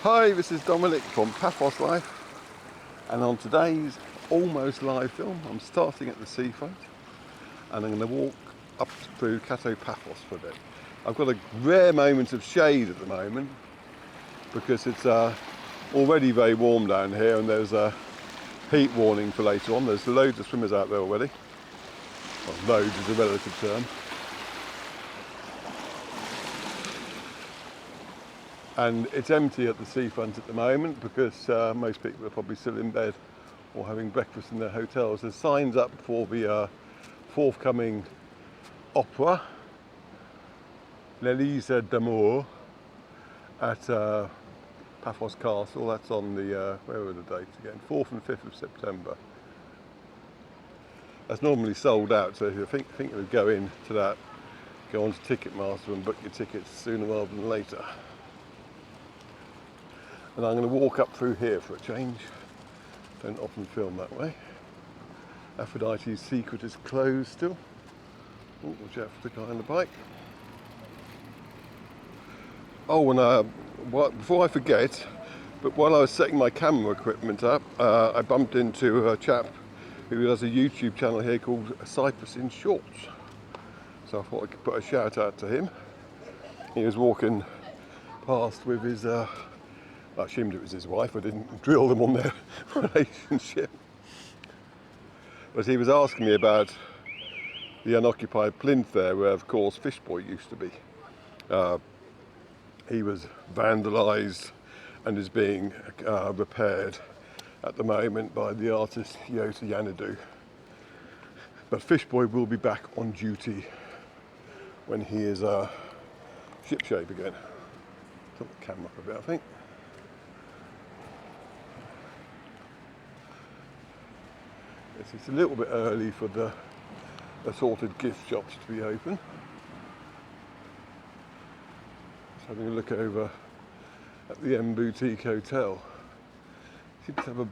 Hi, this is Dominic from Paphos Life, and on today's almost live film, I'm starting at the seafront and I'm going to walk up through Kato Paphos for a bit. I've got a rare moment of shade at the moment because it's already very warm down here, and there's a heat warning for later on. There's loads of swimmers out there already. Well, loads is a relative term. And it's empty at the seafront at the moment because most people are probably still in bed or having breakfast in their hotels. There's signs up for the forthcoming opera, L'Elise d'Amour, at Paphos Castle. That's on the, where are the dates again? 4th and 5th of September. That's normally sold out, so if you think you would go in to that, go on to Ticketmaster and book your tickets sooner rather than later. And I'm going to walk up through here for a change. Don't often film that way. Aphrodite's Secret is closed still. Oh, watch out for the guy on the bike. Oh, and before I forget, but while I was setting my camera equipment up, I bumped into a chap who has a YouTube channel here called Cyprus in Shorts. So I thought I could put a shout out to him. He was walking past with his I assumed it was his wife. I didn't drill them on their relationship. But he was asking me about the unoccupied plinth there, where of course Fishboy used to be. He was vandalised and is being repaired at the moment by the artist Yiota Ioannidou. But Fishboy will be back on duty when he is shipshape again. Put the camera up a bit, I think. It's a little bit early for the assorted gift shops to be open. Just having a look over at the M Boutique Hotel. It seems to have a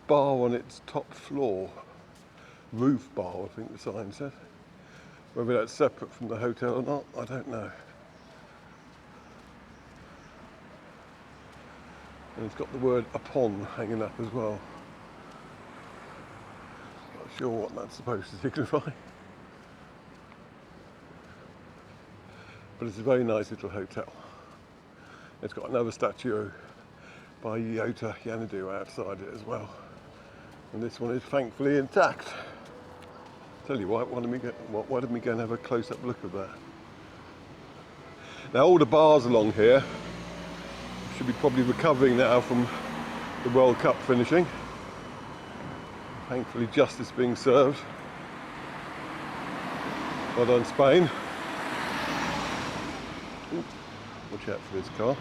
bar on its top floor. Roof bar, I think the sign said. Whether that's separate from the hotel or not, I don't know. And it's got the word upon hanging up as well. Sure what that's supposed to signify, but it's a very nice little hotel. It's got another statue by Yiota Ioannidou outside it as well, and this one is thankfully intact. Tell you what, why didn't we go and have a close-up look of that? Now all the bars along here should be probably recovering now from the World Cup finishing. Thankfully, justice being served. Well done, Spain. Ooh, watch out for this car.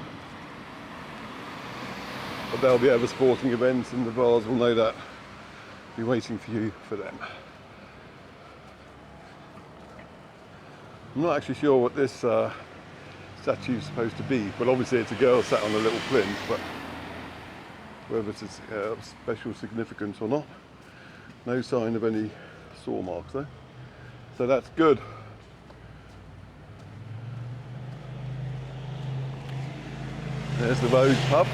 But there'll be other sporting events, and the bars will no doubt be waiting for you for them. I'm not actually sure what this statue is supposed to be, but obviously it's a girl sat on a little plinth, but whether it's special significance or not. No sign of any saw marks though, so that's good. There's the Road pub.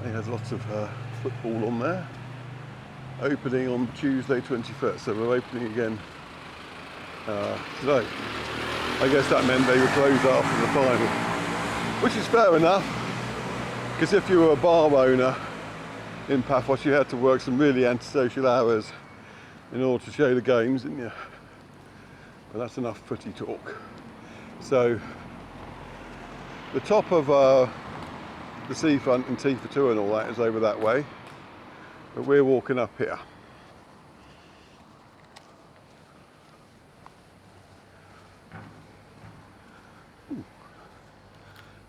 It has lots of football on there. Opening on Tuesday 21st, so we're opening again today. I guess that meant they were closed after the final, which is fair enough, because if you were a bar owner in Paphos, you had to work some really antisocial hours in order to show the games, didn't you? But that's enough footy talk. So the top of the seafront and T for2 and all that is over that way, but we're walking up here.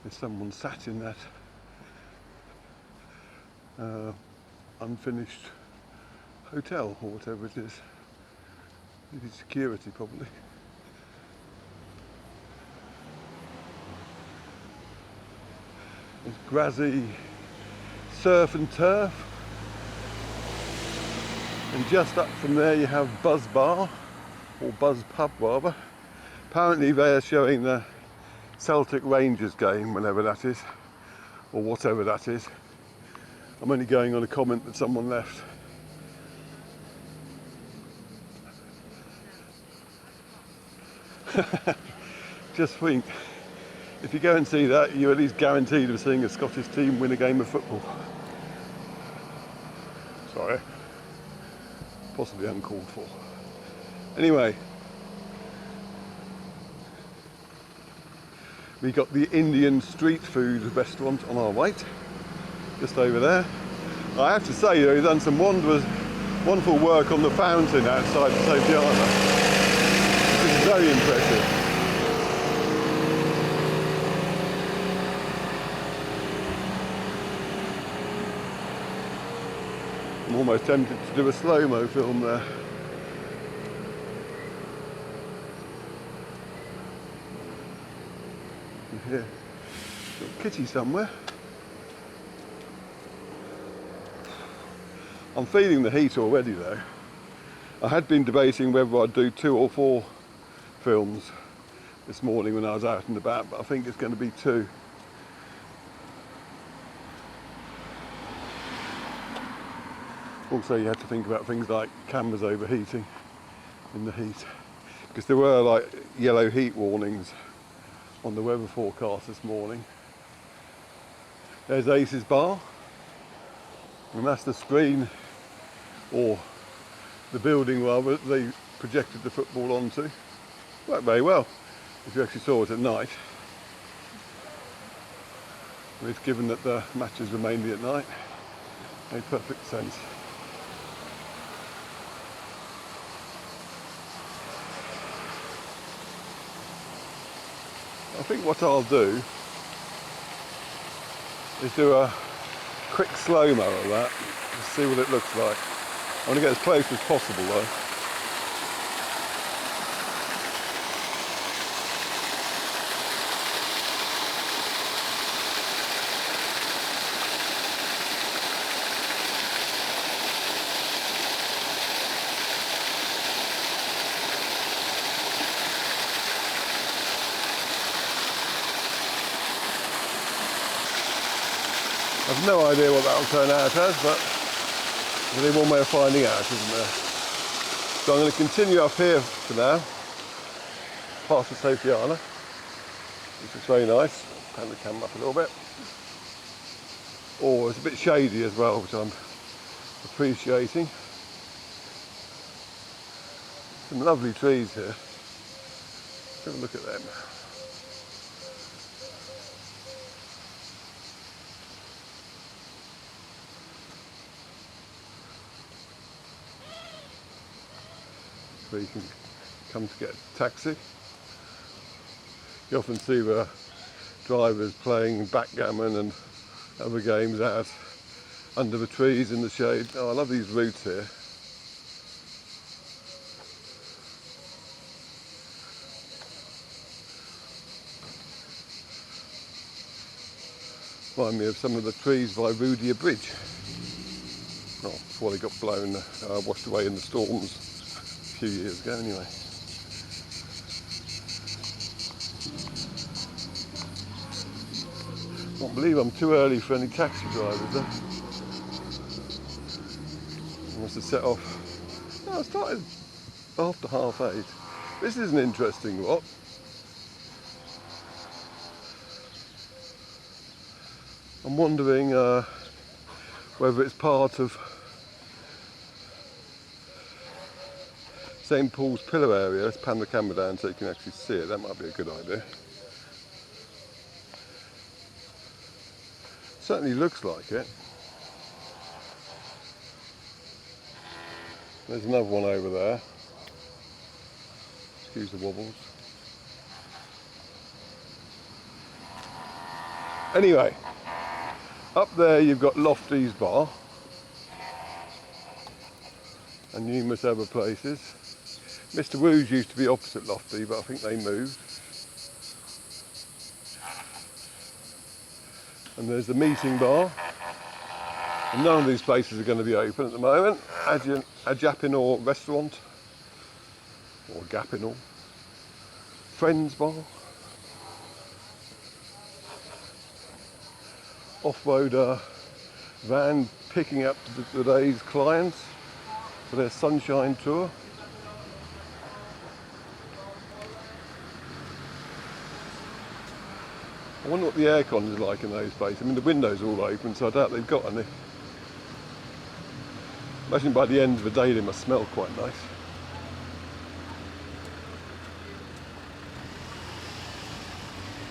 There's someone sat in that unfinished hotel or whatever it is. Maybe security probably. There's grassy surf and turf, and just up from there you have Buzz Bar, or Buzz Pub rather. Apparently they are showing the Celtic Rangers game, whenever that is, or whatever that is. I'm only going on a comment that someone left. Just think, if you go and see that, you're at least guaranteed of seeing a Scottish team win a game of football. Sorry, possibly uncalled for. Anyway, we got the Indian street food restaurant on our right, just over there. I have to say, though, he's done some wonderful work on the fountain outside of Sofianna, which is very impressive. I'm almost tempted to do a slow-mo film there. Here, got Kitty somewhere. I'm feeling the heat already though. I had been debating whether I'd do 2 or 4 films this morning when I was out and about, but I think it's going to be 2. Also, you have to think about things like cameras overheating in the heat, because there were like yellow heat warnings on the weather forecast this morning. There's Ace's Bar, and that's the screen, or the building rather, that they projected the football onto. Worked very well if you actually saw it at night. It's given that the matches were mainly at night, made perfect sense. I think what I'll do is do a quick slow-mo of that, to see what it looks like. I want to get as close as possible though. I've no idea what that'll turn out as, but there's only one way of finding out, isn't there? So I'm going to continue up here for now, past the Sofianna, which is very nice. Pan the camera up a little bit. Oh, it's a bit shady as well, which I'm appreciating. Some lovely trees here. Let's have a look at them. Where you can come to get a taxi. You often see the drivers playing backgammon and other games out under the trees in the shade. Oh, I love these routes here. Remind me of some of the trees by Rudia Bridge. Well, before they got blown, washed away in the storms a few years ago anyway. I can't believe I'm too early for any taxi drivers though. I must have set off. No, I started after 8:30. This is an interesting lot. I'm wondering whether it's part of St Paul's Pillar area. Let's pan the camera down so you can actually see it. That might be a good idea. Certainly looks like it. There's another one over there. Excuse the wobbles. Anyway, up there you've got Lofty's Bar and numerous other places. Mr Woo's used to be opposite Lofty, but I think they moved. And there's the meeting bar. And none of these places are going to be open at the moment. Ajapinor restaurant, or Gapinor. Friends bar. off-road van picking up today's clients for their sunshine tour. I wonder what the aircon is like in those places. I mean, the windows are all open, so I doubt they've got any. Imagine by the end of the day they must smell quite nice.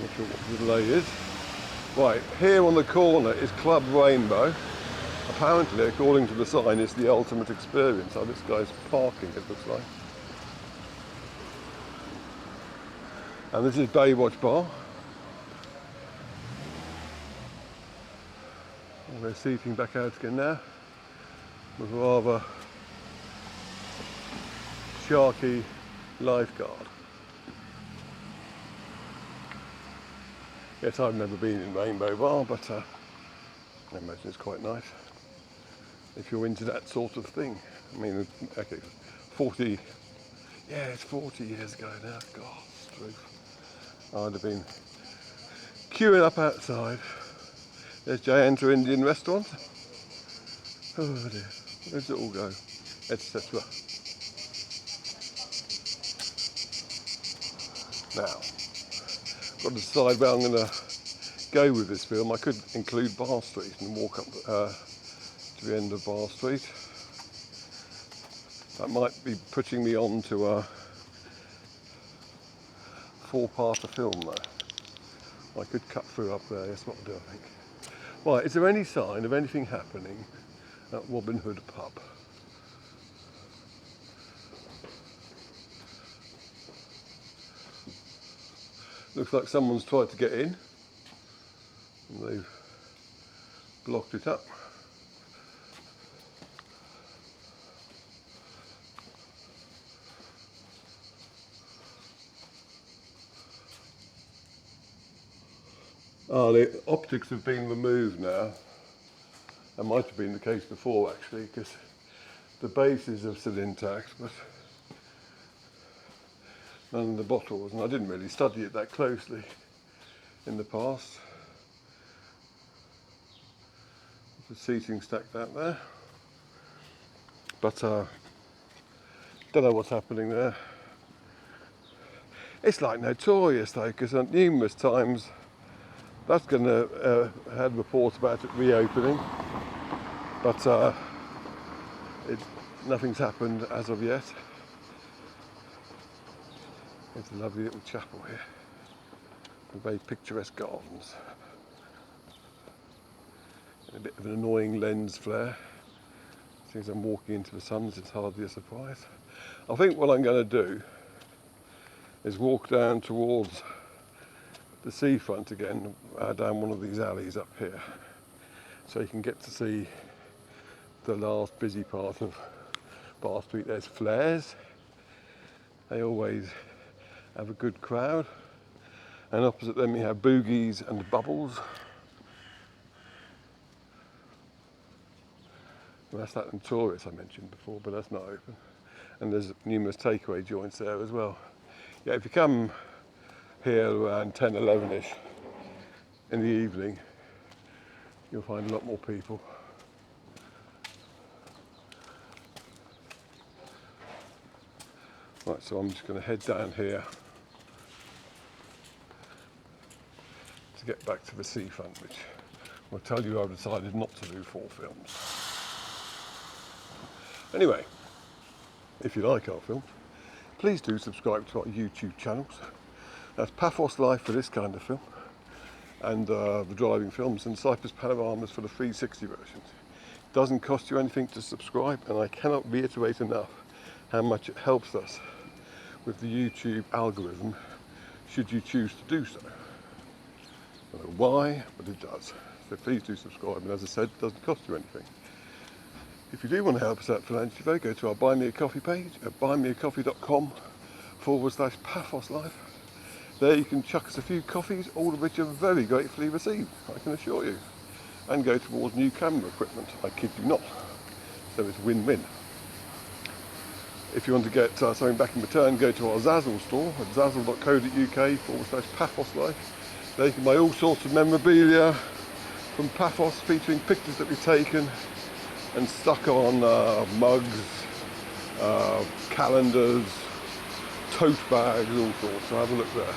Not sure what the delay is. Right, here on the corner is Club Rainbow. Apparently, according to the sign, it's the ultimate experience. So this guy's parking, it looks like. And this is Baywatch Bar. And we're seating back out again now with a rather sharky lifeguard. Yes, I've never been in Rainbow Bar, but I imagine it's quite nice if you're into that sort of thing. I mean, okay, 40, yeah, it's 40 years ago now. God, it's truth. I'd have been queuing up outside. There's Jayanta Indian restaurant. Oh dear, where does it all go? Etc. Now, got to decide where I'm going to go with this film. I could include Bar Street and walk up to the end of Bar Street. That might be putting me on to a four-parter film though. I could cut through up there, that's what I'll do I think. Right, is there any sign of anything happening at Robin Hood pub? Looks like someone's tried to get in and they've blocked it up. Oh, the optics have been removed now. That might have been the case before actually, because the bases are still intact, but none of the bottles, and I didn't really study it that closely in the past. The seating stacked out there, but don't know what's happening there. It's like Notorious though, because numerous times that's going to had reports about it reopening, but nothing's happened as of yet. It's a lovely little chapel here, with very picturesque gardens. A bit of an annoying lens flare. Since I'm walking into the sun, it's hardly a surprise. I think what I'm going to do is walk down towards the seafront again, down one of these alleys up here, so you can get to see the last busy part of Bar Street. There's flares. They always have a good crowd, and opposite them you have boogies and bubbles. Well, that's that Notorious I mentioned before, but that's not open. And there's numerous takeaway joints there as well. Yeah, if you come here around 10, 11ish in the evening, you'll find a lot more people. Right, so I'm just going to head down here to get back to the seafront, which will tell you I've decided not to do 4 films. Anyway, if you like our films, please do subscribe to our YouTube channels. That's Paphos Life for this kind of film, and the driving films, and Cypress Panoramas for the 360 versions. It doesn't cost you anything to subscribe, and I cannot reiterate enough how much it helps us with the YouTube algorithm, should you choose to do so. I don't know why, but it does. So please do subscribe, and as I said, it doesn't cost you anything. If you do want to help us out financially, go to our Buy Me a Coffee page at buymeacoffee.com/Paphos Life. There you can chuck us a few coffees, all of which are very gratefully received, I can assure you, and go towards new camera equipment. I kid you not. So it's win-win. If you want to get something back in return, go to our Zazzle store at zazzle.co.uk/Paphos Life. There you can buy all sorts of memorabilia, from Paphos, featuring pictures that we've taken and stuck on mugs, calendars, tote bags, all sorts. So have a look there.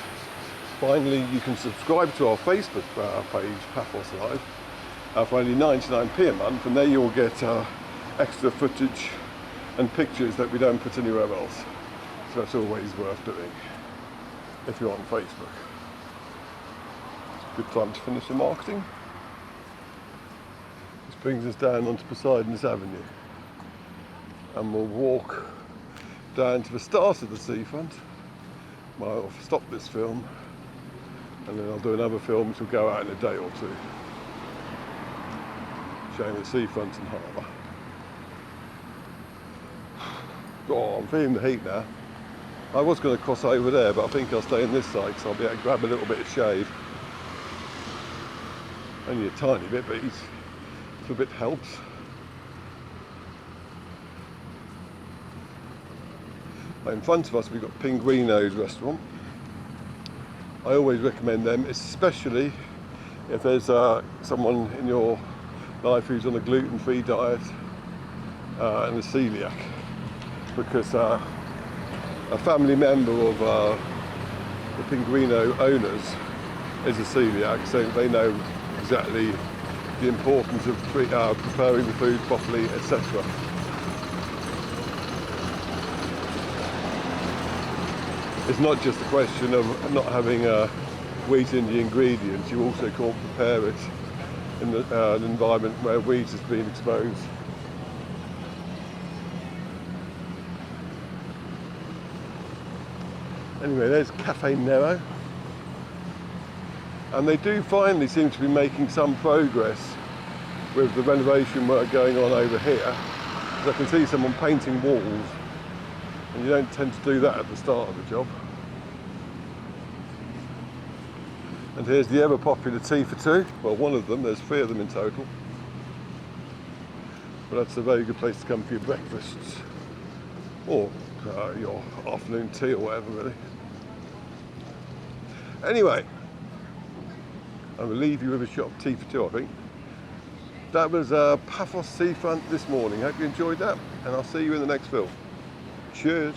Finally, you can subscribe to our Facebook page, Paphos Live, for only 99p a month, and there you'll get extra footage and pictures that we don't put anywhere else. So that's always worth doing if you're on Facebook. It's a good time to finish the marketing. This brings us down onto Poseidonos Avenue, and we'll walk down to the start of the seafront. I'll stop this film and then I'll do another film which will go out in a day or two, showing the seafront and harbour. Oh, I'm feeling the heat now. I was going to cross over there, but I think I'll stay on this side because I'll be able to grab a little bit of shade. Only a tiny bit, but each little bit helps. In front of us we've got Poseidonos restaurant. I always recommend them, especially if there's someone in your life who's on a gluten-free diet and a celiac, because a family member of the Poseidonos owners is a celiac, so they know exactly the importance of preparing the food properly, etc. It's not just a question of not having wheat in the ingredients, you also can't prepare it in an environment where wheat has been exposed. Anyway, there's Cafe Nero, and they do finally seem to be making some progress with the renovation work going on over here, because I can see someone painting walls. And you don't tend to do that at the start of the job. And here's the ever popular tea for two. Well, one of them, there's 3 of them in total. But that's a very good place to come for your breakfasts, or your afternoon tea or whatever, really. Anyway, I will leave you with a shot of tea for two, I think. That was Paphos Seafront this morning. Hope you enjoyed that, and I'll see you in the next film. Cheers.